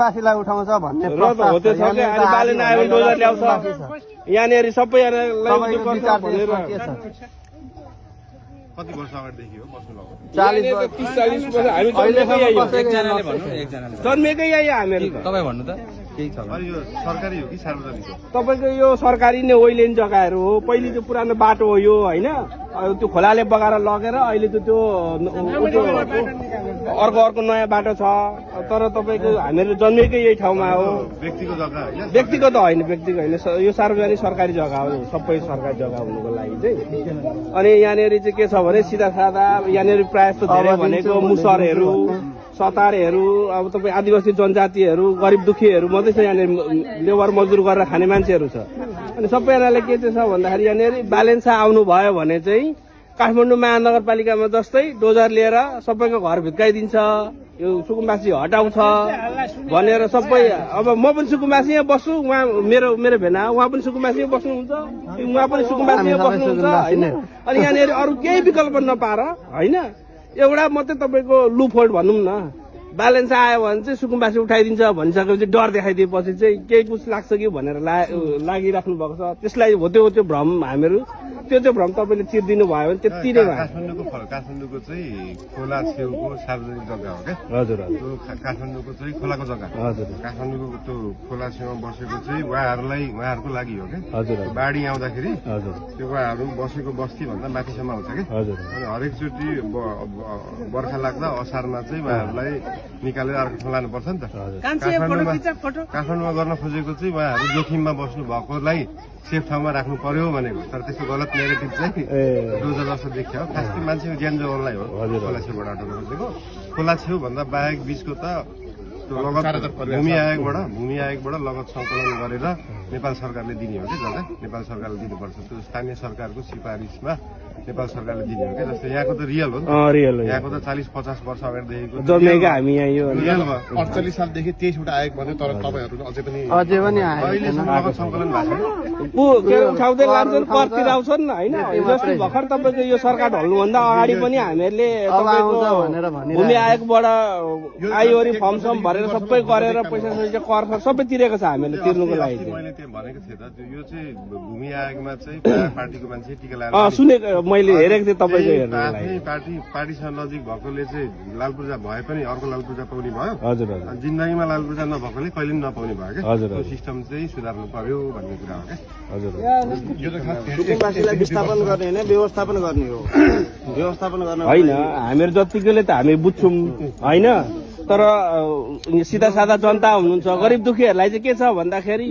पासीलाई उठाउँछ भन्ने र त हो त्यो छ कि अनि बालेन आयो डोजर ल्याउँछ यहाँनिर सबैजनालाई गर्छ भनेर कति वर्ष अगाडिदेखि हो बस्नु भएको 30-40 वर्ष हामी जन्मेकै यही हामीहरू तपाईँ भन्नु त अनि यो सरकारी हो कि सार्वजनिक हो तपाईँको यो सरकारी नै ओइलेन जग्गाहरू हो पहिले त्यो पुरानो बाटो हो यो होइन त्यो खोलाले बगाएर लगेर अहिले त त्यो अर्को नयाँ बाटो छ तर तपाईँको हामीहरू जन्मेकै यही ठाउँमा हो व्यक्तिको जग्गा होइन व्यक्तिगत होइन यो सार्वजनिक सरकारी जग्गा हो सबै सरकारी जग्गा हुनुको लागि चाहिँ अनि यहाँनिर चाहिँ के छ भने सिधा सादा यहाँनिर प्रायः जस्तो धेरै भनेको मुसरहरू सतारेहरू अब तपाईँ आदिवासी जनजातिहरू गरिब दुखीहरू मात्रै छ यहाँनिर लेबर मजदुर गरेर खाने मान्छेहरू छ अनि सबैजनाले के चाहिँ छ भन्दाखेरि यहाँनिर बालेन्सा आउनु भयो भने चाहिँ काठमाडौँ महानगरपालिकामा जस्तै डोजर लिएर सबैको घर भित्काइदिन्छ यो सुकुम्बासी हटाउँछ भनेर सबै अब म पनि सुकुम्बासी यहाँ बस्छु उहाँ मेरो भेना उहाँ पनि सुकुम्बासी बस्नुहुन्छ उहाँ पनि सुकुम्बासी बस्नुहुन्छ होइन अनि यहाँनिर अरू केही विकल्प नपाएर होइन एउटा मात्रै तपाईँको लुफोल्ड भनौँ न ब्यालेन्स आयो भने चाहिँ सुकुम्बासी उठाइदिन्छ भनिसकेपछि डर देखाइदिएपछि चाहिँ केही कुछ लाग्छ कि भनेर लागिराख्नु भएको छ त्यसलाई हो त्यो भ्रम हामीहरू त्यो भ्रम तपाईँले चिर्दिनु भयो भने त्यति नै भयो काठमाडौँको चाहिँ खोला छेउको सार्वजनिक जग्गा हो क्या हजुर काठमाडौँको चाहिँ खोलाको जग्गा हजुर काठमाडौँको त्यो खोला छेउमा बसेको चाहिँ उहाँहरूको लागि हो क्या हजुर बाढी आउँदाखेरि हजुर त्यो उहाँहरू बसेको बस्ती भन्दा माथिसम्म आउँछ क्या हजुर अनि हरेकचोटि बर्खा लाग्दा असारमा चाहिँ उहाँहरूलाई निकालेर अर्को ठाउँ लानुपर्छ नि त काठमाडौँमा गर्न खोजेको चाहिँ उहाँहरू जोखिममा बस्नु भएकोलाई सेफ ठाउँमा राख्नु पर्यो भनेको तर त्यस्तो गलत नेगेटिभ चाहिँ डोजर जस्तो देखियो खास चाहिँ मान्छेको ज्यान जोगाउनलाई हो खोला छेउबाट हटाउनु खोजेको खोला छेउ भन्दा बाहेक बिचको त भूमि आयोगबाट लगत सङ्कलन गरेर नेपाल सरकारले दिने हो कि जग्गा नेपाल सरकारले दिनुपर्छ त्यो स्थानीय सरकारको सिफारिसमा नेपाल सरकारले दिने हो कि जस्तो यहाँको त रियल हो नि यहाँको त 40-50 वर्ष अगाडिदेखिको जन्मेको हामी यहाँ यो रियल भयो 48 सालदेखि 23वटा आयोग भन्यो तर तपाईँहरू अझै पनि अहिलेसम्म लगत सङ्कलन भएको उठाउँदै लान्छन् कर तिराउँछन् होइन जस्तो भर्खर तपाईँको यो सरकार ढल्नुभन्दा अगाडि पनि हामीहरूले भूमि आयोगबाट आइओरी फर्म सम भरेर सबै गरेर पैसा कर सबै तिरेको छ हामीहरूले तिर्नुको लागि मैले त्यो भनेको थिएँ त यो चाहिँ भूमि आयोगमा चाहिँ पार्टीको मान्छे टिका लगाएर सुनेको मैले हेरेको थिएँ तपाईँको हेर्नु पार्टीसँग नजिक भएकोले चाहिँ लाल पूर्जा भए पनि अर्को लाल पूर्जा पाउने भयो हजुर जिन्दगीमा लाल पूर्जा नभएकोले कहिले पनि नपाउने भयो क्या हजुर त्यो सिस्टम चाहिँ सुधार्नु पर्यो भन्ने कुरा हो क्या हजुर सुकुम्बासीलाई विस्थापन गर्ने होइन व्यवस्थापन गर्ने हो व्यवस्थापन गर्न होइन हामीहरू जतिकोले त हामी बुझ्छौँ होइन तर सिधा सादा जनता हुनुहुन्छ गरिब दुखीहरूलाई चाहिँ के छ भन्दाखेरि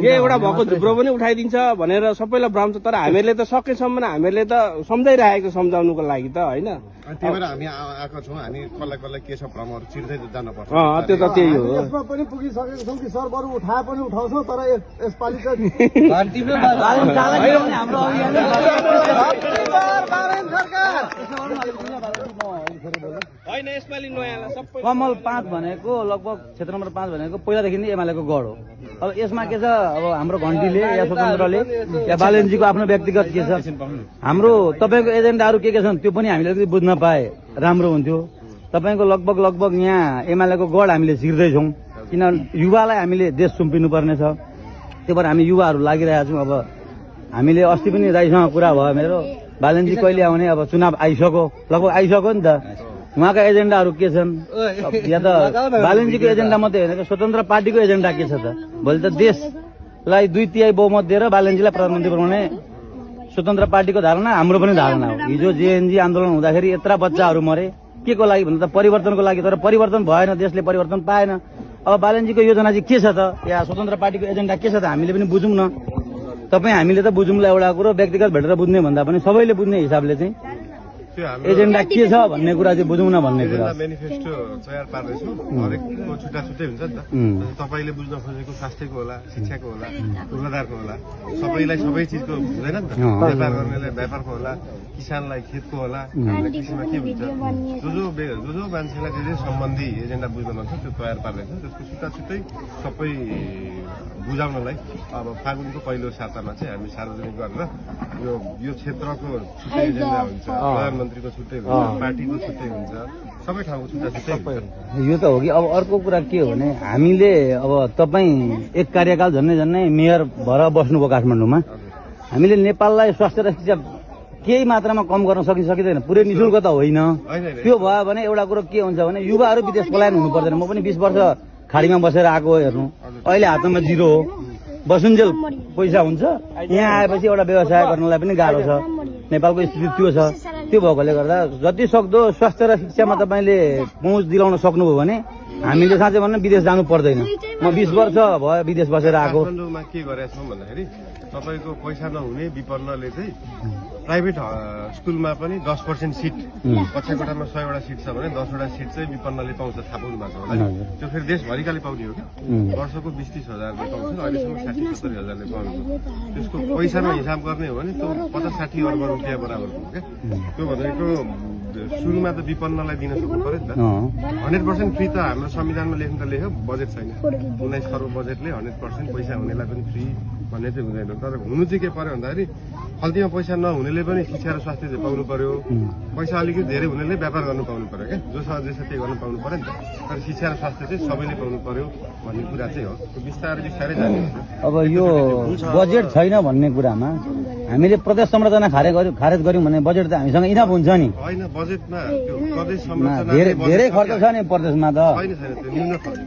एउटा भएको झुप्रो पनि उठाइदिन्छ भनेर सबैलाई भ्रम छ तर हामीहरूले त सकेसम्म हामीहरूले त सम्झाइरहेको सम्झाउनुको लागि त होइन त्यही भएर हामी आएको छौँ हामी कसलाई के छ भ्रमहरू चिर्दै जानुपर्छ त्यो त त्यही हो यसमा पनि पुगिसकेको छौँ कि सर बरु उठाए पनि उठाउँछौँ तर यसपालि होइन यसपालि नयाँ सबै कमल 5 भनेको लगभग क्षेत्र नम्बर 5 भनेको पहिलादेखि नै एमालेको गढ हो अब यसमा के छ अब हाम्रो घन्टीले या स्वतन्त्रले या बालेनजीको आफ्नो व्यक्तिगत के छ हाम्रो तपाईँको एजेन्डाहरू के छन् त्यो पनि हामीले बुझ्न पाए राम्रो हुन्थ्यो तपाईँको लगभग यहाँ एमालेको गढ हामीले छिर्दैछौँ किन युवालाई हामीले देश सुम्पिनु पर्ने छ त्यही भएर हामी युवाहरू लागिरहेका छौँ अब हामीले अस्ति पनि दाइसँग कुरा भयो मेरो बालेनजी कहिले आउने अब चुनाव आइसक्यो लगभग आइसक्यो नि त उहाँका एजेन्डाहरू के छन् या त बालेनजीको एजेन्डा मात्रै होइन स्वतन्त्र पार्टीको एजेन्डा के छ त भोलि त देशलाई 2/3 बहुमत दिएर बालेनजीलाई प्रधानमन्त्री बनाउने स्वतन्त्र पार्टीको धारणा हाम्रो पनि धारणा हो हिजो जेएनजी आन्दोलन हुँदाखेरि यत्रा बच्चाहरू मरे के को लागि भन्दा त परिवर्तनको लागि तर परिवर्तन भएन देशले परिवर्तन पाएन अब बालेनजीको योजना चाहिँ के छ त या स्वतन्त्र पार्टीको एजेन्डा के छ त हामीले पनि बुझौँ न तपाईँ हामीले त बुझौँला एउटा कुरो व्यक्तिगत भेटेर बुझ्ने भन्दा पनि सबैले बुझ्ने हिसाबले चाहिँ एजेन्डा के छ भन्ने कुरा चाहिँ बुझौँ न भन्ने कुरा मेनिफेस्टो तयार पार्दैछु हरेकको छुट्टा छुट्टै हुन्छ नि त तपाईँले बुझ्न खोजेको स्वास्थ्यको होला शिक्षाको होला पूर्वाधारको होला सबैलाई सबै चिजको हुँदैन नि त व्यापार गर्नेलाई व्यापारको होला किसानलाई खेतको होला कृषिमा के हुन्छ जो मान्छेलाई जे सम्बन्धी एजेन्डा बुझ्न मन छ त्यो तयार पार्दैछ त्यसको छुट्टा छुट्टै सबै बुझाउनलाई अब फागुनको पहिलो सातामा चाहिँ हामी सार्वजनिक गरेर यो क्षेत्रको छुट्टै एजेन्डा हुन्छ मन्त्रीको छुट्टै हुन्छ पार्टीको छुट्टै हुन्छ सबै ठाउँको छुट्टा छुट्टै हुन्छ यो त हो कि अब अर्को कुरा के हो भने हामीले अब तपाईँ एक कार्यकाल झन्नै मेयर भएर बस्नुभयो काठमाडौँमा हामीले नेपाललाई स्वास्थ्य र शिक्षा केही मात्रामा कम गर्न सकिँदैन पुरै निशुल्क त होइन त्यो भयो भने एउटा कुरो के हुन्छ भने युवाहरू विदेश पलायन हुनु पर्दैन म पनि 20 वर्ष खाडीमा बसेर आएको हेर्नु अहिले हातमा जिरो हो बसुन्जेल पैसा हुन्छ यहाँ आएपछि एउटा व्यवसाय गर्नलाई पनि गाह्रो छ नेपालको स्थिति त्यो छ त्यो भएकोले गर्दा जति सक्दो स्वास्थ्य र शिक्षामा तपाईँले पहुँच दिलाउन सक्नुभयो भने हामीले साँच्चै भन्नु विदेश जानु पर्दैन म 20 वर्ष भयो विदेश बसेर आएको काठमाडौँमा के गरेका छौँ भन्दाखेरि तपाईँको पैसा नहुने विपन्नले चाहिँ प्राइभेट स्कुलमा पनि 10% सिट कक्षा कोठामा 100 वटा सिट छ भने 10 वटा सिट चाहिँ विपन्नले पाउँछ थाहा पाउनु भएको छ होला त्यो फेरि देशभरिकाले पाउने हो कि वर्षको 20-30 हजारले पाउँछ अहिलेसम्म 60-70 हजारले पाउँछ त्यसको पैसामा हिसाब गर्ने हो भने त्यो 50-60 अर्ब रुपियाँ बराबर हो क्या त्यो भनेको सुरुमा त विपन्नलाई दिन सक्नु पर्यो नि त 100% फ्री त हाम्रो संविधानमा लेख्नु त लेख्यो बजेट छैन 19 खर्ब बजेटले 100% पैसा हुनेलाई पनि फ्री भन्ने चाहिँ हुँदैन तर हुनु चाहिँ के पर्यो भन्दाखेरि खल्तीमा पैसा नहुनेले पनि शिक्षा र स्वास्थ्य चाहिँ पाउनु पर्यो पैसा अलिकति धेरै हुनेले व्यापार गर्नु पाउनु पर्यो क्या जोसँग जे छ त्यही गर्नु पाउनु पर्यो नि त तर शिक्षा र स्वास्थ्य चाहिँ सबैले पाउनु पर्यो भन्ने कुरा चाहिँ हो त्यो बिस्तारै जाने अब यो बजेट छैन भन्ने कुरामा हामीले प्रदेश संरचना खारेज गर्यौँ भने बजेट त हामीसँग इनफ हुन्छ नि होइन बजेटमा त्यो प्रदेश संरचना धेरै खर्च छ नि प्रदेशमा त छैन त्यो न्यून खर्च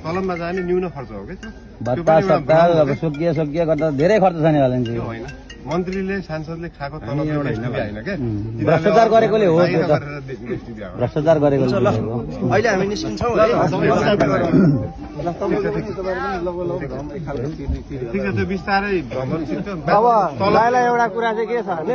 कलममा जाने न्यून खर्च हो क्या भत्ता सत्ता अब सोकिए गर्दा धेरै खर्च छ नि होला नि त्यो होइन मन्त्रीले सांसदले खाएको तलब एउटा स्थिति होइन क्या भ्रष्टाचार गरेकोले हो त्यो त भ्रष्टाचार गरेकोले हो अहिले हामी निस्किन्छौँ है ठिक छ त्यो बिस्तारै भ्रमण सिक्छ अब मलाई एउटा कुरा चाहिँ के छ भने